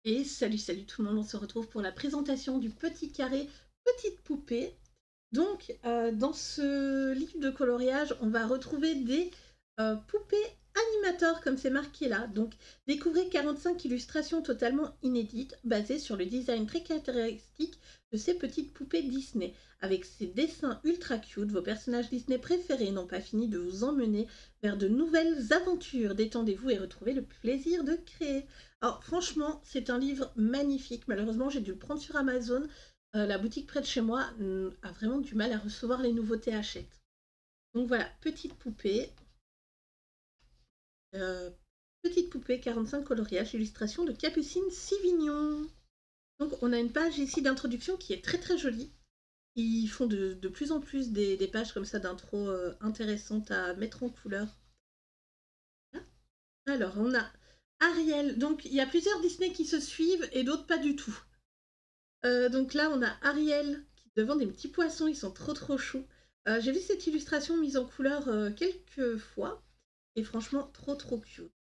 Et salut tout le monde, on se retrouve pour la présentation du petit carré Petite Poupée. Donc, dans ce livre de coloriage, on va retrouver des poupées animateurs, comme c'est marqué là. Donc, découvrez 45 illustrations totalement inédites, basées sur le design très caractéristique de ces petites poupées Disney. Avec ces dessins ultra cute, vos personnages Disney préférés n'ont pas fini de vous emmener vers de nouvelles aventures. Détendez-vous et retrouvez le plaisir de créer. Alors, franchement, c'est un livre magnifique. Malheureusement, j'ai dû le prendre sur Amazon. La boutique près de chez moi a vraiment du mal à recevoir les nouveautés Hachette. Donc voilà, euh, petite poupée 45 coloriages, illustration de Capucine Sivignon. Donc on a une page ici d'introduction qui est très très jolie. Ils font de plus en plus des pages comme ça d'intro intéressantes à mettre en couleur. Alors on a Ariel, donc il y a plusieurs Disney qui se suivent et d'autres pas du tout. Donc là, on a Ariel qui devant des petits poissons, ils sont trop choux. J'ai vu cette illustration mise en couleur quelques fois, et franchement, trop cute.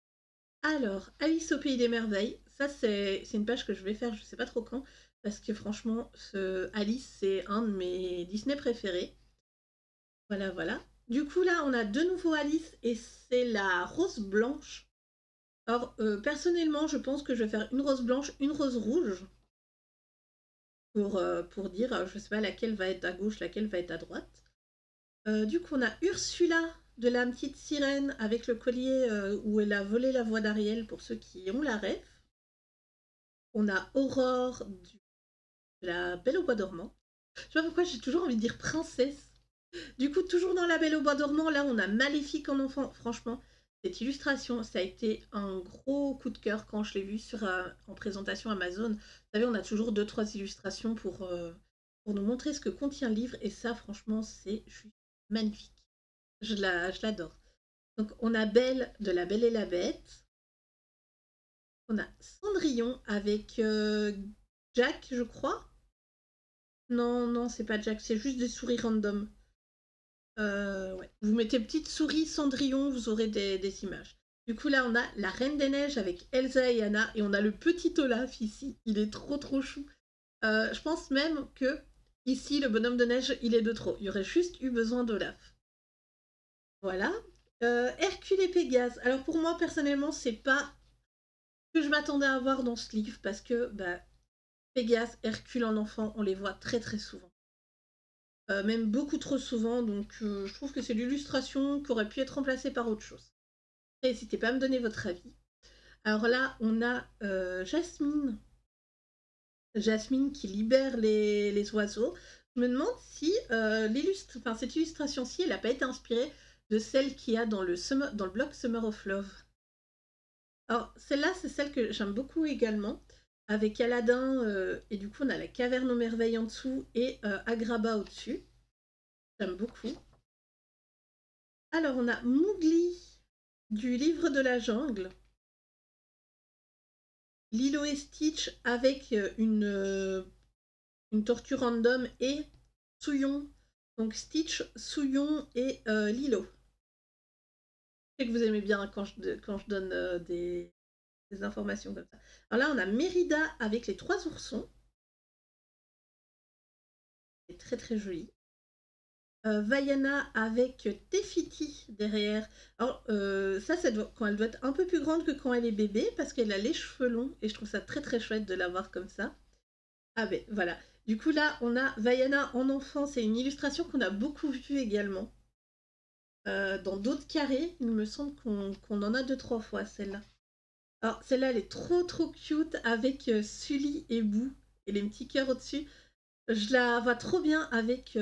Alors, Alice au Pays des Merveilles, ça c'est une page que je vais faire, je sais pas trop quand, parce que franchement, Alice, c'est un de mes Disney préférés. Voilà. Du coup, là, on a de nouveau Alice, et c'est la rose blanche. Alors, personnellement, je pense que je vais faire une rose blanche, une rose rouge, pour dire, je sais pas laquelle va être à gauche, laquelle va être à droite. Du coup, on a Ursula de la petite sirène avec le collier où elle a volé la voix d'Ariel pour ceux qui ont la ref. On a Aurore de la Belle au bois dormant. Je sais pas pourquoi j'ai toujours envie de dire princesse. Du coup, toujours dans la Belle au bois dormant, là on a Maléfique en enfant. Franchement, cette illustration, ça a été un gros coup de cœur quand je l'ai vue en présentation Amazon. Vous savez, on a toujours 2-3 illustrations pour nous montrer ce que contient le livre. Et ça, franchement, c'est juste magnifique. Je l'adore. Donc, on a Belle de La Belle et la Bête. On a Cendrillon avec Jack, je crois. Non, c'est pas Jack, c'est juste des souris random. Ouais. Vous mettez petite souris Cendrillon, vous aurez des images. Du coup, là, on a la Reine des Neiges avec Elsa et Anna. Et on a le petit Olaf ici. Il est trop chou. Je pense même que ici, le bonhomme de neige, il est de trop. Il y aurait juste eu besoin d'Olaf. Voilà. Hercule et Pégase. Alors pour moi, personnellement, c'est pas ce que je m'attendais à voir dans ce livre parce que Pégase, Hercule en enfant, on les voit très souvent. Même beaucoup trop souvent, donc je trouve que c'est l'illustration qui aurait pu être remplacée par autre chose. N'hésitez pas à me donner votre avis. Alors là, on a Jasmine. Jasmine qui libère les oiseaux. Je me demande si cette illustration-ci, elle n'a pas été inspirée de celle qu'il y a dans le blog Summer of Love. Alors, celle-là, c'est celle que j'aime beaucoup également, avec Aladdin, et du coup, on a la caverne aux merveilles en dessous et Agrabah au-dessus. J'aime beaucoup. Alors, on a Mowgli du livre de la jungle. Lilo et Stitch avec une tortue random et Souillon. Donc Stitch, Souillon et Lilo. Je sais que vous aimez bien quand je donne des informations comme ça. Alors là, on a Mérida avec les 3 oursons. C'est très joli. Vaiana avec Tefiti derrière. Alors ça quand elle doit être un peu plus grande que quand elle est bébé parce qu'elle a les cheveux longs et je trouve ça très chouette de la voir comme ça. Ah ben voilà. Du coup là on a Vaiana en enfant, c'est une illustration qu'on a beaucoup vue également. Dans d'autres carrés, il me semble qu'on en a 2-3 fois celle-là. Alors celle-là elle est trop cute avec Sully et Boo et les petits cœurs au-dessus. Je la vois trop bien avec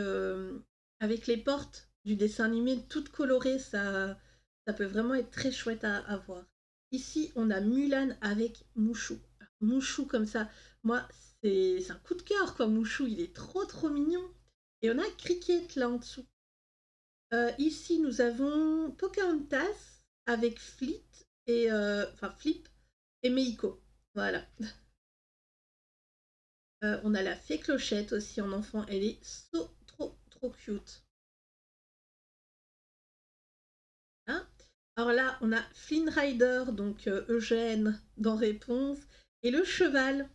les portes du dessin animé toutes colorées, ça peut vraiment être très chouette à voir. Ici, on a Mulan avec Mouchou. Mouchou comme ça, moi, c'est un coup de cœur quoi, Mouchou, il est trop mignon. Et on a Cricket là en dessous. Ici, nous avons Pocahontas avec Flip et Meiko. Voilà. On a la fée Clochette aussi en enfant, elle est trop cute. Hein. Alors là, on a Flynn Rider, donc Eugène dans Réponse, Et le cheval,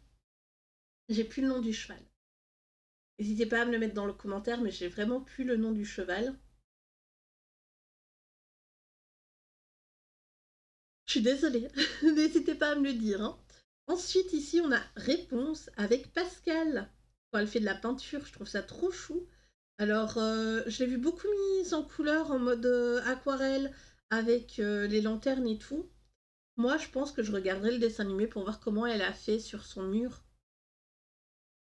j'ai plus le nom du cheval. N'hésitez pas à me le mettre dans le commentaire, mais j'ai vraiment plus le nom du cheval. Je suis désolée, n'hésitez pas à me le dire, hein. Ensuite, ici, on a Réponse avec Pascal. Quand elle fait de la peinture, je trouve ça trop chou. Alors, je l'ai vu beaucoup mise en couleur, en mode aquarelle, avec les lanternes et tout. Moi, je pense que je regarderai le dessin animé pour voir comment elle a fait sur son mur.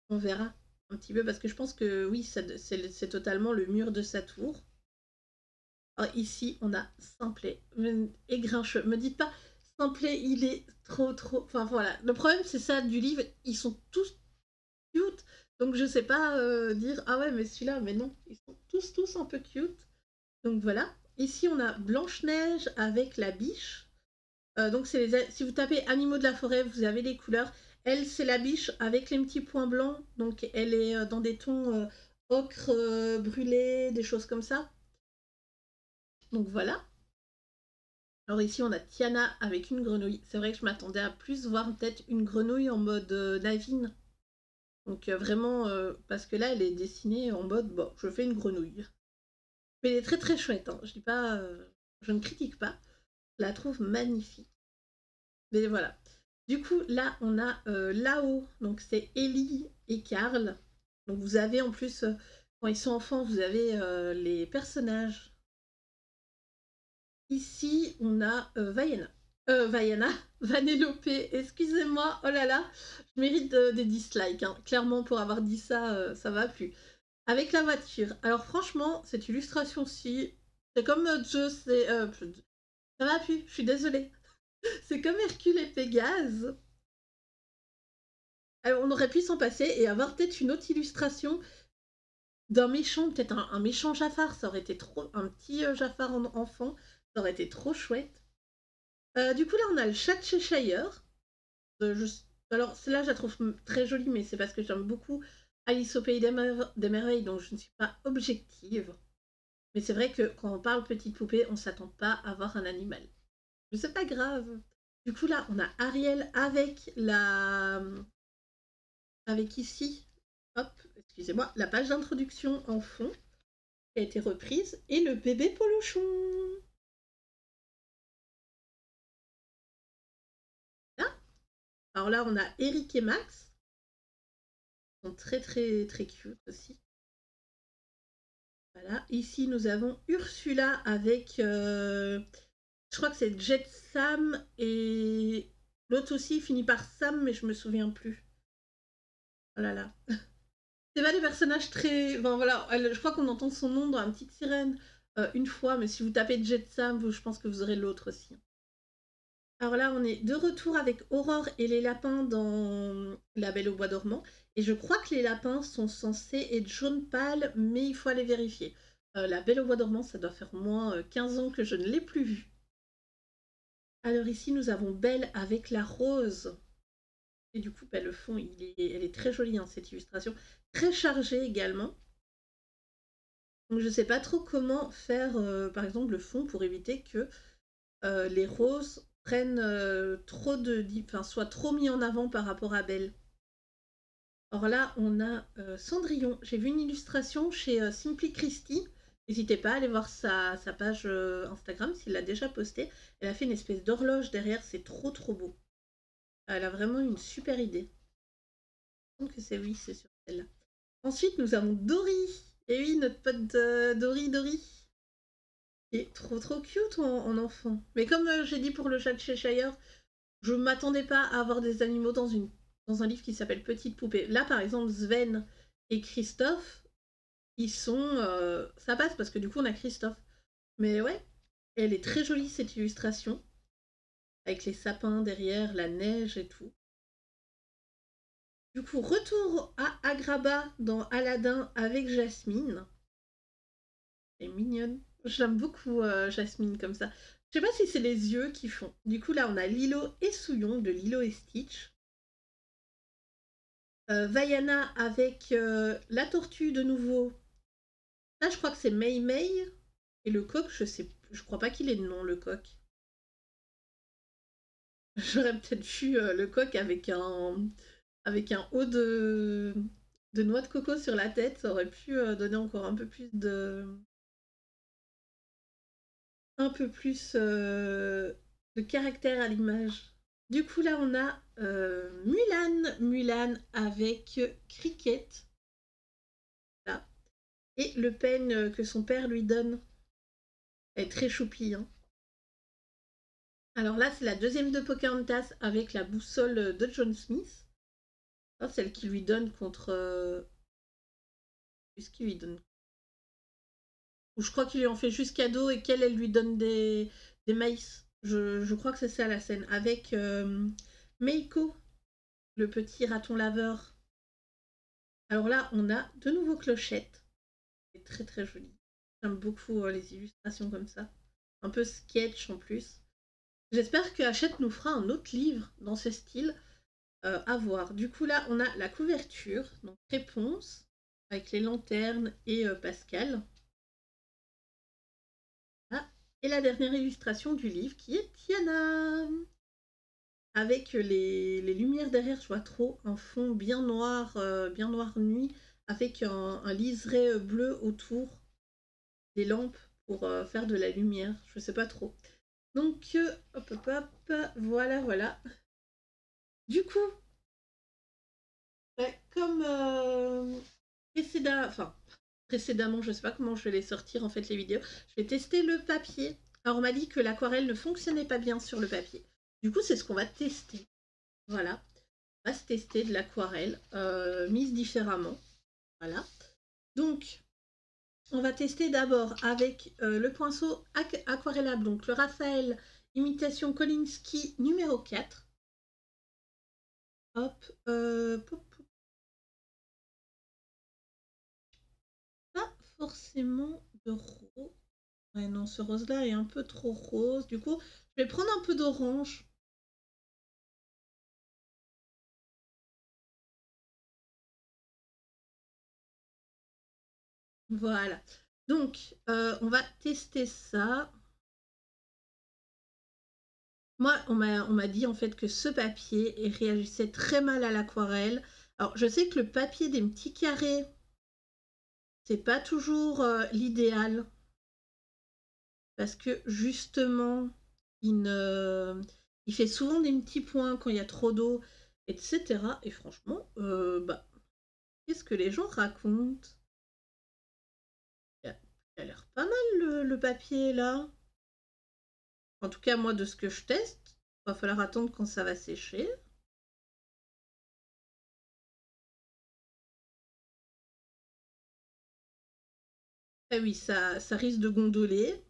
On verra un petit peu, parce que je pense que oui, c'est totalement le mur de sa tour. Alors, ici, on a Simplet et Grincheux. Me dites pas, Simplet, il est trop, trop... Enfin, voilà. Le problème, c'est ça du livre. Ils sont tous cute. Donc, je sais pas dire, ah ouais, mais celui-là, mais non. Ils sont tous un peu cute. Donc, voilà. Ici, on a Blanche-Neige avec la biche. Donc, si vous tapez animaux de la forêt, vous avez les couleurs. Elle, c'est la biche avec les petits points blancs. Donc, elle est dans des tons ocre, brûlé, des choses comme ça. Donc, voilà. Alors ici, on a Tiana avec une grenouille. C'est vrai que je m'attendais à plus voir peut-être une grenouille en mode Navine. Donc vraiment, parce que là, elle est dessinée en mode, bon, je fais une grenouille. Mais elle est très très chouette, hein. Je dis pas, je ne critique pas. Je la trouve magnifique. Mais voilà. Du coup, là, on a là-haut, donc c'est Ellie et Karl. Donc vous avez en plus, quand ils sont enfants, vous avez les personnages. Ici, on a Vaiana, Vanellope, excusez-moi, oh là là, je mérite des dislikes, hein. Clairement, pour avoir dit ça, ça va plus. Avec la voiture. Alors franchement, cette illustration-ci, c'est comme Joe, ça va plus, je suis désolée. C'est comme Hercule et Pégase. Alors, on aurait pu s'en passer et avoir peut-être une autre illustration d'un méchant, peut-être un méchant Jafar, ça aurait été trop... Un petit Jafar enfant, ça aurait été trop chouette. Du coup, là, on a le chat de Cheshire. Je... Alors, celle-là, je la trouve très jolie, mais c'est parce que j'aime beaucoup Alice au Pays des Merveilles, donc je ne suis pas objective. Mais c'est vrai que quand on parle petite poupée, on s'attend pas à voir un animal. Mais c'est pas grave. Du coup, là, on a Ariel avec la... Avec ici, hop, excusez-moi, la page d'introduction en fond qui a été reprise et le bébé Polochon. Là. Alors là, on a Eric et Max. Ils sont très très très cute aussi. Voilà. Ici, nous avons Ursula avec, je crois que c'est Jet Sam et l'autre aussi finit par Sam, mais je me souviens plus. Oh là là. C'est pas des personnages très. Enfin voilà, je crois qu'on entend son nom dans la petite sirène une fois, mais si vous tapez Jet Sam, je pense que vous aurez l'autre aussi. Alors là, on est de retour avec Aurore et les lapins dans La Belle au Bois dormant. Et je crois que les lapins sont censés être jaune pâle, mais il faut aller vérifier. La Belle au Bois dormant, ça doit faire moins 15 ans que je ne l'ai plus vue. Alors ici, nous avons Belle avec la rose. Et du coup, bah, le fond, elle est très jolie, hein, cette illustration. Très chargée également. Donc je ne sais pas trop comment faire, par exemple, le fond pour éviter que les roses prennent trop de... Enfin, soient trop mis en avant par rapport à Belle. Alors là, on a Cendrillon. J'ai vu une illustration chez Simply Christie. N'hésitez pas à aller voir sa page Instagram s'il l'a déjà postée. Elle a fait une espèce d'horloge derrière, c'est trop trop beau. Elle a vraiment une super idée. Je pense que c'est oui, c'est sur celle-là. Ensuite, nous avons Dory. Et oui, notre pote Dory. Il est trop trop cute en enfant. Mais comme j'ai dit pour le chat de Cheshire, je m'attendais pas à avoir des animaux dans un livre qui s'appelle Petite poupée. Là, par exemple, Sven et Christophe, ils sont... ça passe parce que du coup, on a Christophe. Mais ouais, elle est très jolie cette illustration. Avec les sapins derrière, la neige et tout. Du coup, retour à Agrabah dans Aladdin avec Jasmine. Elle est mignonne. J'aime beaucoup Jasmine comme ça. Je sais pas si c'est les yeux qui font. Du coup, là, on a Lilo et Souillon de Lilo et Stitch. Vaiana avec la tortue de nouveau. Là, je crois que c'est Mei Mei. Et le coq, je crois pas qu'il ait de nom, le coq. J'aurais peut-être vu le coq avec un haut de noix de coco sur la tête, ça aurait pu donner encore un peu plus de caractère à l'image. Du coup là on a Mulan avec Cricket, là, et le pen que son père lui donne. Elle est très choupie, hein. Alors là c'est la deuxième de Pocahontas avec la boussole de John Smith. Ah, celle qui lui donne contre... Qu'est-ce qu'il lui donne? Ou je crois qu'il lui en fait juste cadeau et qu'elle, elle lui donne des maïs. Je crois que c'est ça la scène. Avec Meiko, le petit raton laveur. Alors là, on a de nouveau Clochette. C'est très très joli. J'aime beaucoup les illustrations comme ça. Un peu sketch en plus. J'espère que Hachette nous fera un autre livre dans ce style à voir. Du coup là, on a la couverture, donc réponse, avec les lanternes et Pascal. Ah, et la dernière illustration du livre qui est Tiana. Avec les lumières derrière, je vois trop un fond bien noir nuit, avec un liseré bleu autour des lampes pour faire de la lumière. Je sais pas trop. Donc, hop, hop, hop, voilà, voilà. Du coup, comme précédemment, je sais pas comment je vais les sortir en fait les vidéos, je vais tester le papier. Alors on m'a dit que l'aquarelle ne fonctionnait pas bien sur le papier. Du coup, c'est ce qu'on va tester. Voilà, on va se tester de l'aquarelle mise différemment. Voilà. Donc, on va tester d'abord avec le pinceau aquarellable, donc le Raphaël Imitation Kolinsky numéro 4. Hop, pas forcément de rose. Ouais, non, ce rose-là est un peu trop rose. Du coup, je vais prendre un peu d'orange. Voilà. Donc, on va tester ça. Moi, on m'a dit en fait que ce papier réagissait très mal à l'aquarelle. Alors, je sais que le papier des petits carrés, c'est pas toujours l'idéal. Parce que justement, il fait souvent des petits points quand il y a trop d'eau, etc. Et franchement, bah, qu'est-ce que les gens racontent? Il a l'air pas mal le papier là. En tout cas, moi, de ce que je teste, va falloir attendre quand ça va sécher. Ah oui, ça risque de gondoler.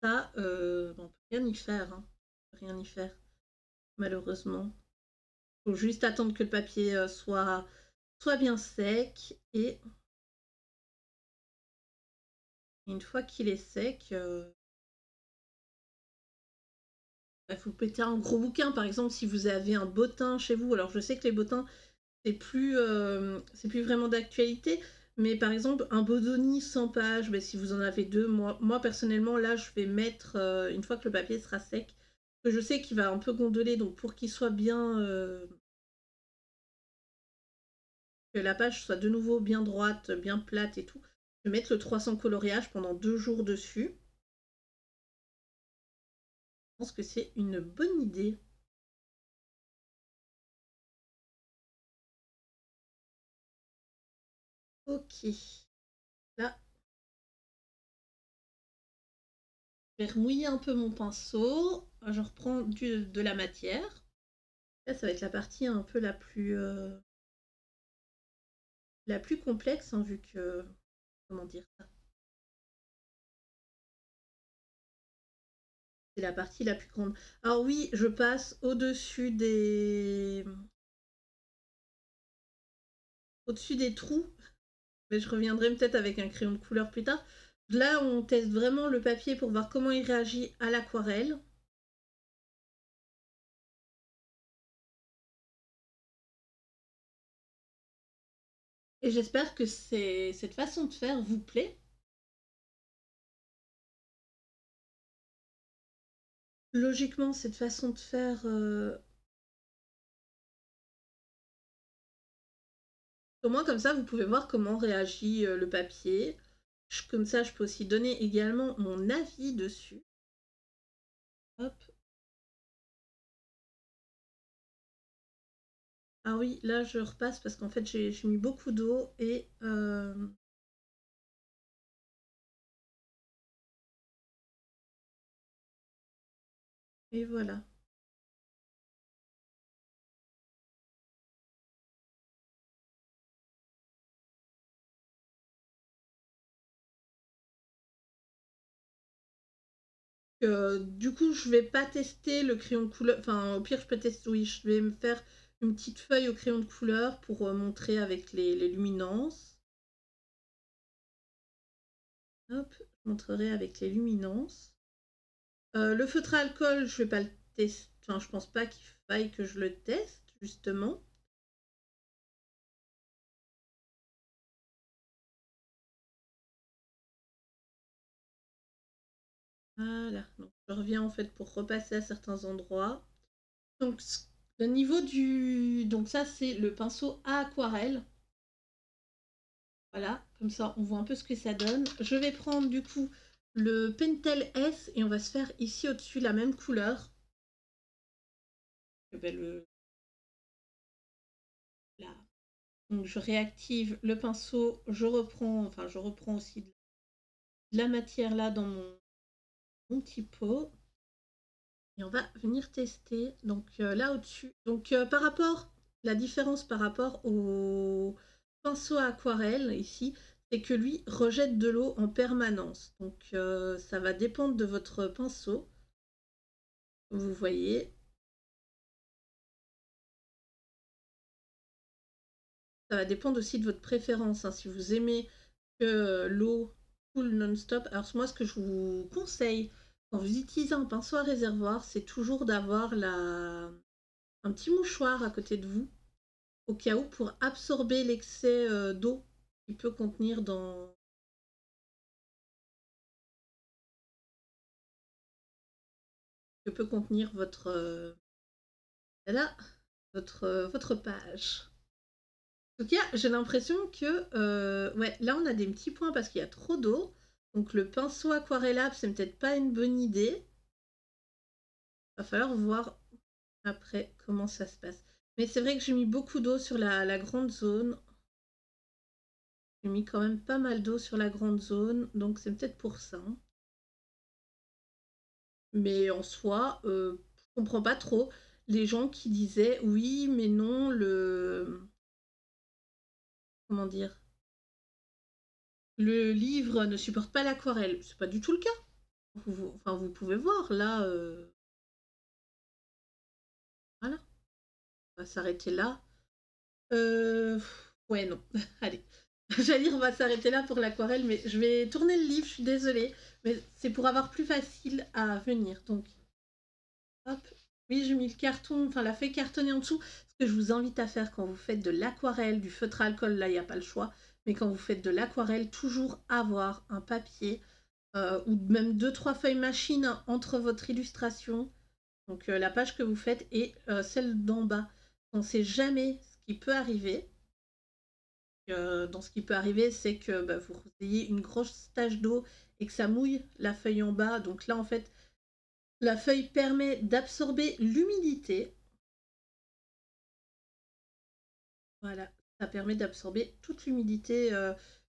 Ça, on peut rien y faire, hein. On peut rien y faire, malheureusement. Faut juste attendre que le papier soit bien sec et une fois qu'il est sec, bah, faut péter un gros bouquin. Par exemple, si vous avez un bottin chez vous, alors je sais que les bottins, c'est plus vraiment d'actualité, mais par exemple, un Bodoni 100 pages, bah, si vous en avez deux, moi personnellement, là, je vais mettre, une fois que le papier sera sec, que je sais qu'il va un peu gondoler, donc pour qu'il soit bien, que la page soit de nouveau bien droite, bien plate et tout, je vais mettre le 300 coloriage pendant 2 jours dessus. Je pense que c'est une bonne idée. Ok. Là, je vais remouiller un peu mon pinceau. Je reprends de la matière. Là, ça va être la partie un peu la plus complexe, hein, vu que... Comment dire ça? C'est la partie la plus grande. Alors oui, je passe au-dessus des trous. Mais je reviendrai peut-être avec un crayon de couleur plus tard. Là, on teste vraiment le papier pour voir comment il réagit à l'aquarelle. Et j'espère que cette façon de faire vous plaît. logiquement, cette façon de faire... Au moins, comme ça, vous pouvez voir comment réagit le papier. Comme ça, je peux aussi donner également mon avis dessus. Hop. Ah oui, là, je repasse parce qu'en fait, j'ai mis beaucoup d'eau et... Et voilà. Du coup, je vais pas tester le crayon de couleur. Enfin, au pire, je peux tester. Oui, je vais me faire une petite feuille au crayon de couleur pour montrer avec les luminances. Hop, je montrerai avec les luminances. Le feutre à alcool, je vais pas le tester. Enfin, je pense pas qu'il faille que je le teste, justement. Voilà, donc je reviens en fait pour repasser à certains endroits. Donc le niveau du... Donc ça c'est le pinceau à aquarelle. Voilà, comme ça on voit un peu ce que ça donne. Je vais prendre du coup le Pentel S et on va se faire ici au-dessus la même couleur. Là. Donc je réactive le pinceau, je reprends aussi de la matière là dans mon petit pot. Et on va venir tester. Donc là au-dessus. Donc par rapport, la différence par rapport au pinceau à aquarelle ici, c'est que lui rejette de l'eau en permanence. Donc ça va dépendre de votre pinceau. Vous voyez. Ça va dépendre aussi de votre préférence. Hein. Si vous aimez que l'eau coule non-stop. Alors moi ce que je vous conseille quand vous utilisez un pinceau à réservoir, c'est toujours d'avoir un petit mouchoir à côté de vous au cas où pour absorber l'excès d'eau qu'il peut contenir dans que peut contenir là, votre page. En tout cas, j'ai l'impression que ouais, là on a des petits points parce qu'il y a trop d'eau. Donc le pinceau aquarellable, c'est peut-être pas une bonne idée. Va falloir voir après comment ça se passe. Mais c'est vrai que j'ai mis beaucoup d'eau sur la grande zone. J'ai mis quand même pas mal d'eau sur la grande zone, donc c'est peut-être pour ça. Mais en soi, je comprends pas trop les gens qui disaient oui, mais non, comment dire, le livre ne supporte pas l'aquarelle. C'est pas du tout le cas. Enfin, vous pouvez voir là, voilà, on va s'arrêter là. Ouais, non, allez. J'allais dire on va s'arrêter là pour l'aquarelle, mais je vais tourner le livre, je suis désolée, mais c'est pour avoir plus facile à venir. Donc, hop. Oui, j'ai mis le carton, enfin la feuille cartonnée en dessous. Ce que je vous invite à faire quand vous faites de l'aquarelle, du feutre à alcool, là il n'y a pas le choix. Mais quand vous faites de l'aquarelle, toujours avoir un papier ou même 2-3 feuilles machine entre votre illustration. Donc la page que vous faites et celle d'en bas. On ne sait jamais ce qui peut arriver. Dans ce qui peut arriver, c'est que bah, vous ayez une grosse tache d'eau et que ça mouille la feuille en bas. Donc là, en fait, la feuille permet d'absorber l'humidité. Voilà, ça permet d'absorber toute l'humidité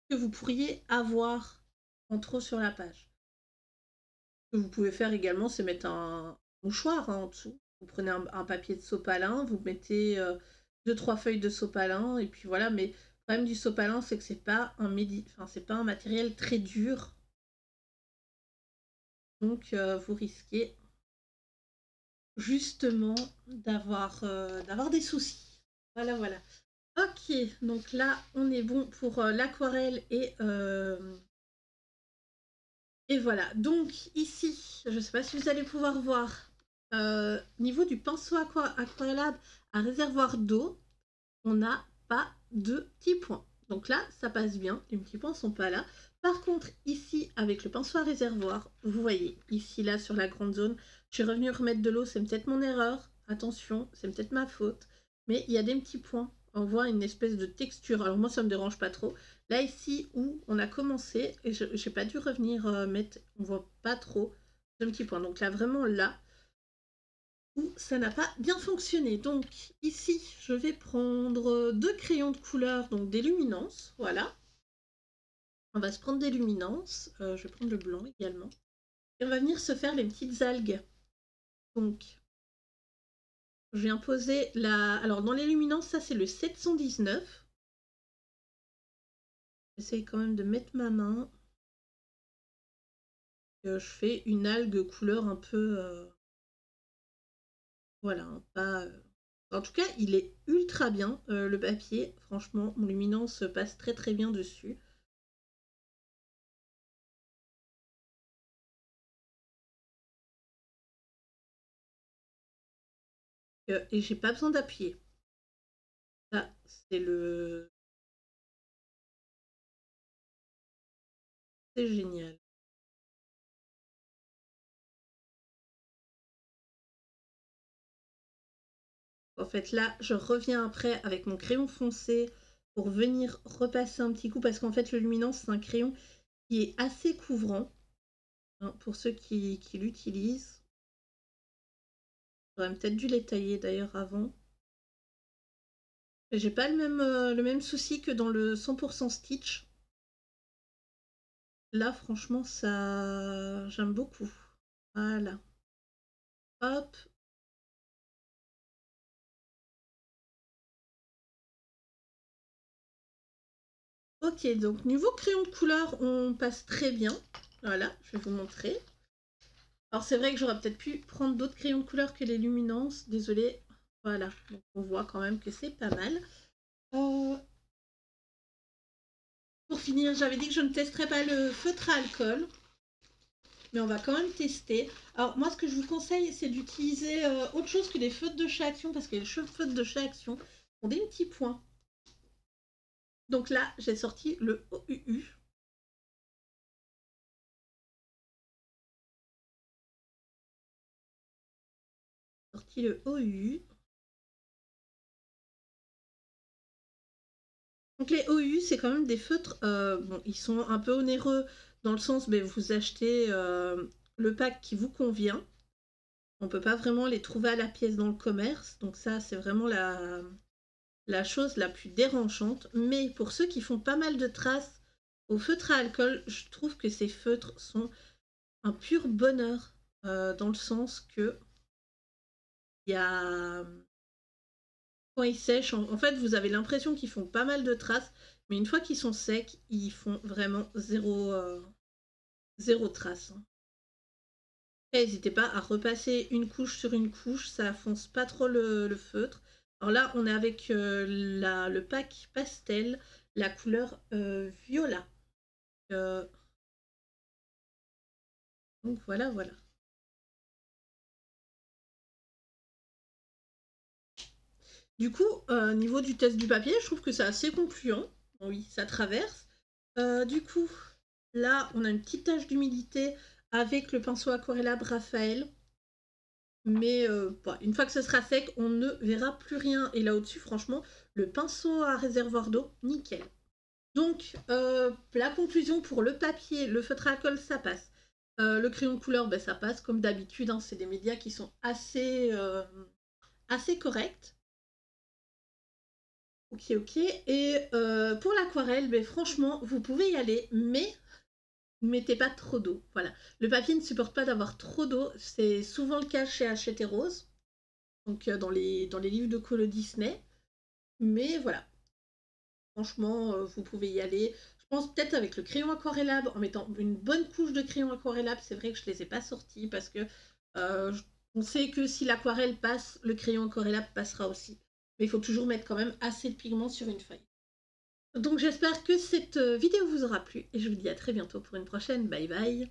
que vous pourriez avoir en trop sur la page. Ce que vous pouvez faire également, c'est mettre un mouchoir en dessous. Vous prenez un papier de sopalin, vous mettez 2-3 feuilles de sopalin, et puis voilà. Mais le problème du sopalin, c'est que c'est pas c'est pas un matériel très dur. Donc vous risquez justement d'avoir des soucis. Voilà, voilà. Ok, donc là, on est bon pour l'aquarelle et voilà. Donc ici, je ne sais pas si vous allez pouvoir voir, niveau du pinceau aquarellable à réservoir d'eau, on n'a pas de petits points. Donc là, ça passe bien, les petits points ne sont pas là. Par contre, ici, avec le pinceau à réservoir, vous voyez, ici, là, sur la grande zone, je suis revenue remettre de l'eau, c'est peut-être mon erreur, attention, c'est peut-être ma faute, mais il y a des petits points, on voit une espèce de texture, alors moi, ça me dérange pas trop. Là, ici, où on a commencé, et je n'ai pas dû revenir mettre, on voit pas trop de petits points, donc là, vraiment, là, où ça n'a pas bien fonctionné. Donc, ici, je vais prendre 2 crayons de couleur, donc des luminances, voilà. On va se prendre des luminances, je vais prendre le blanc également. Et on va venir se faire les petites algues. Donc, je viens poser la... Alors, dans les luminances, ça c'est le 719. J'essaye quand même de mettre ma main. Je fais une algue couleur un peu... Voilà, pas... En tout cas, il est ultra bien, le papier. Franchement, mon luminance passe très très bien dessus. Et j'ai pas besoin d'appuyer. Ça, c'est le... C'est génial. En fait, là, je reviens après avec mon crayon foncé pour venir repasser un petit coup parce qu'en fait, le luminance, c'est un crayon qui est assez couvrant, hein, pour ceux qui l'utilisent. J'aurais peut-être dû les tailler d'ailleurs avant. J'ai pas le même souci que dans le 100% Stitch. Là, franchement, ça... j'aime beaucoup. Voilà. Hop. Ok, donc niveau crayon de couleur, on passe très bien. Voilà, je vais vous montrer. Alors c'est vrai que j'aurais peut-être pu prendre d'autres crayons de couleur que les luminances. Désolée. Voilà, donc on voit quand même que c'est pas mal. Pour finir, j'avais dit que je ne testerais pas le feutre à alcool. Mais on va quand même tester. Alors moi, ce que je vous conseille, c'est d'utiliser autre chose que les feutres de chez Action. Parce que les feutres de chez Action ont des petits points. Donc là, j'ai sorti le OUU. Sorti le OUU. Donc les OU, c'est quand même des feutres, bon, ils sont un peu onéreux dans le sens, mais vous achetez le pack qui vous convient. On ne peut pas vraiment les trouver à la pièce dans le commerce, donc ça c'est vraiment la chose la plus dérangeante. Mais pour ceux qui font pas mal de traces au feutre à alcool, je trouve que ces feutres sont un pur bonheur, dans le sens que il y a... Quand ils sèchent, en fait, vous avez l'impression qu'ils font pas mal de traces, mais une fois qu'ils sont secs, ils font vraiment zéro trace. N'hésitez pas à repasser une couche sur une couche, ça fonce pas trop le feutre. Alors là, on est avec le pack pastel, la couleur violet. Donc voilà, voilà. Du coup, niveau du test du papier, je trouve que c'est assez concluant. Oui, ça traverse. Du coup, là, on a une petite tache d'humidité avec le pinceau aquarellable Raphaël. Mais une fois que ce sera sec, on ne verra plus rien. Et là au-dessus, franchement, le pinceau à réservoir d'eau, nickel. Donc, la conclusion pour le papier, le feutre à alcool, ça passe. Le crayon de couleur, ben, ça passe comme d'habitude. Hein, c'est des médias qui sont assez corrects. Ok, ok. Et pour l'aquarelle, ben, franchement, vous pouvez y aller, mais mettez pas trop d'eau. Voilà. Le papier ne supporte pas d'avoir trop d'eau. C'est souvent le cas chez Hachette et Rose, donc dans les livres de Colo Disney. Mais voilà. Franchement, vous pouvez y aller. Je pense peut-être avec le crayon aquarellable, en mettant une bonne couche de crayon aquarellable. C'est vrai que je ne les ai pas sortis parce que on sait que si l'aquarelle passe, le crayon aquarellable passera aussi. Mais il faut toujours mettre quand même assez de pigment sur une feuille. Donc j'espère que cette vidéo vous aura plu et je vous dis à très bientôt pour une prochaine. Bye bye.